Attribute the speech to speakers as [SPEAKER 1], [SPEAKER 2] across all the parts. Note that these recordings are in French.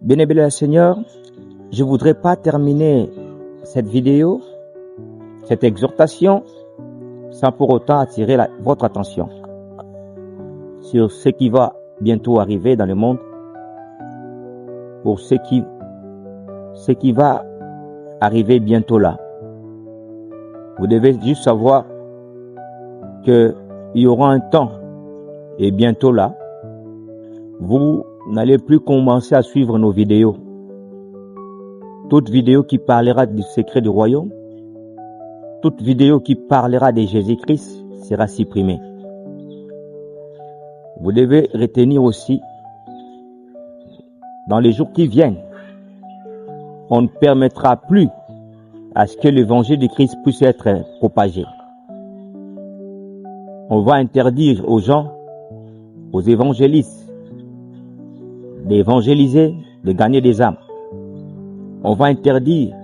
[SPEAKER 1] Bien-aimé le Seigneur, je ne voudrais pas terminer cette vidéo, cette exhortation, sans pour autant attirer votre attention sur ce qui va bientôt arriver dans le monde, pour ce qui va arriver bientôt là. Vous devez juste savoir qu'il y aura un temps, et bientôt là, vous n'allez plus commencer à suivre nos vidéos. Toute vidéo qui parlera du secret du royaume, toute vidéo qui parlera de Jésus-Christ sera supprimée. Vous devez retenir aussi, dans les jours qui viennent, on ne permettra plus à ce que l'évangile de Christ puisse être propagé. On va interdire aux gens, aux évangélistes, d'évangéliser, de gagner des âmes. On va interdire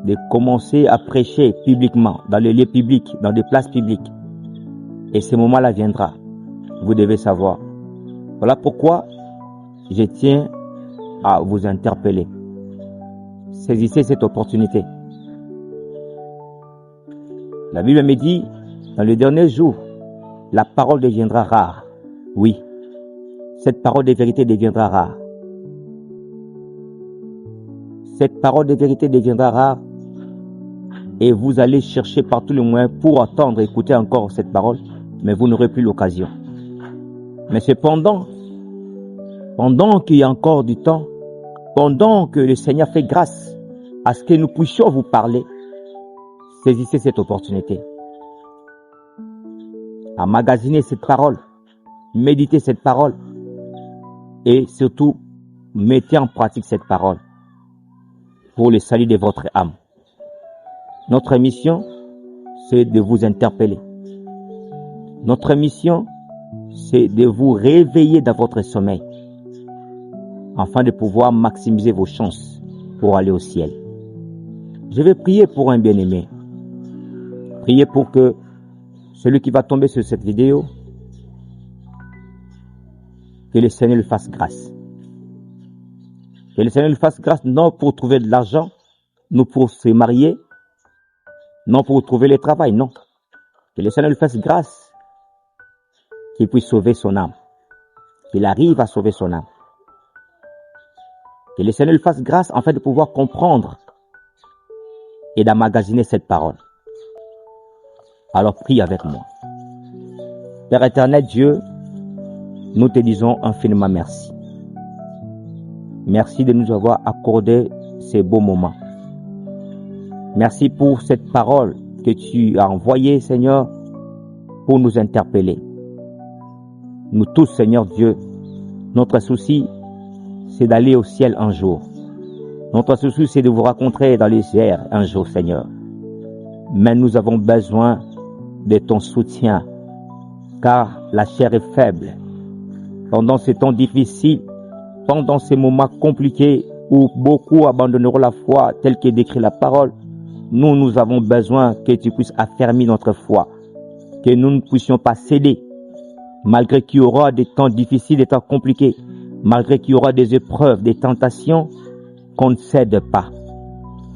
[SPEAKER 1] de commencer à prêcher publiquement, dans les lieux publics, dans des places publiques. Et ce moment-là viendra. Vous devez savoir. Voilà pourquoi je tiens à vous interpeller. Saisissez cette opportunité. La Bible me dit, dans les derniers jours, la parole deviendra rare. Oui, cette parole de vérité deviendra rare. Cette parole de vérité deviendra rare et vous allez chercher par tous les moyens pour entendre, écouter encore cette parole, mais vous n'aurez plus l'occasion. Mais cependant, pendant qu'il y a encore du temps, pendant que le Seigneur fait grâce à ce que nous puissions vous parler, saisissez cette opportunité. Emmagasiner cette parole, méditez cette parole et surtout mettez en pratique cette parole pour le salut de votre âme. Notre mission, c'est de vous interpeller. Notre mission, c'est de vous réveiller dans votre sommeil afin de pouvoir maximiser vos chances pour aller au ciel. Je vais prier pour un bien-aimé. Priez pour que celui qui va tomber sur cette vidéo, que le Seigneur lui fasse grâce. Que le Seigneur lui fasse grâce non pour trouver de l'argent, non pour se marier, non pour trouver le travail, non. Que le Seigneur lui fasse grâce, qu'il puisse sauver son âme, qu'il arrive à sauver son âme. Que le Seigneur lui fasse grâce afin de pouvoir comprendre et d'emmagasiner cette parole. Alors prie avec moi. Père éternel Dieu, nous te disons infiniment merci. Merci de nous avoir accordé ces beaux moments. Merci pour cette parole que tu as envoyée, Seigneur, pour nous interpeller. Nous tous, Seigneur Dieu, notre souci, c'est d'aller au ciel un jour. Notre souci, c'est de vous rencontrer dans les airs un jour, Seigneur. Mais nous avons besoin de ton soutien, car la chair est faible. Pendant ces temps difficiles, pendant ces moments compliqués où beaucoup abandonneront la foi telle qu'est décrit la parole, nous avons besoin que tu puisses affermir notre foi, que nous ne puissions pas céder, malgré qu'il y aura des temps difficiles, des temps compliqués, malgré qu'il y aura des épreuves, des tentations, qu'on ne cède pas.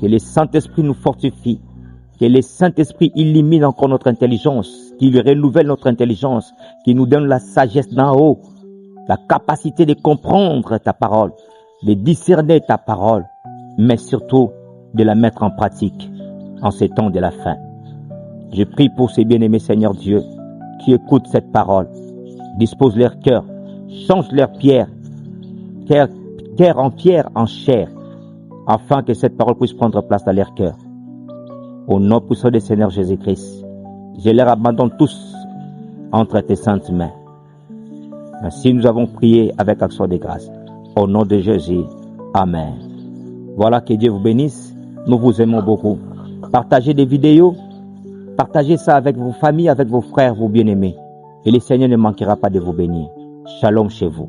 [SPEAKER 1] Que le Saint-Esprit nous fortifie, que le Saint-Esprit illumine encore notre intelligence, qu'il renouvelle notre intelligence, qu'il nous donne la sagesse d'en haut, la capacité de comprendre ta parole, de discerner ta parole, mais surtout de la mettre en pratique en ces temps de la fin. Je prie pour ces bien-aimés, Seigneur Dieu, qui écoutent cette parole. Dispose leur cœur, change leur pierre, cœur en pierre, en chair, afin que cette parole puisse prendre place dans leur cœur. Au nom puissant du Seigneur Jésus-Christ, je leur abandonne tous entre tes saintes mains. Ainsi nous avons prié avec action de grâce. Au nom de Jésus. Amen. Voilà, que Dieu vous bénisse. Nous vous aimons beaucoup. Partagez des vidéos. Partagez ça avec vos familles, avec vos frères, vos bien-aimés. Et le Seigneur ne manquera pas de vous bénir. Shalom chez vous.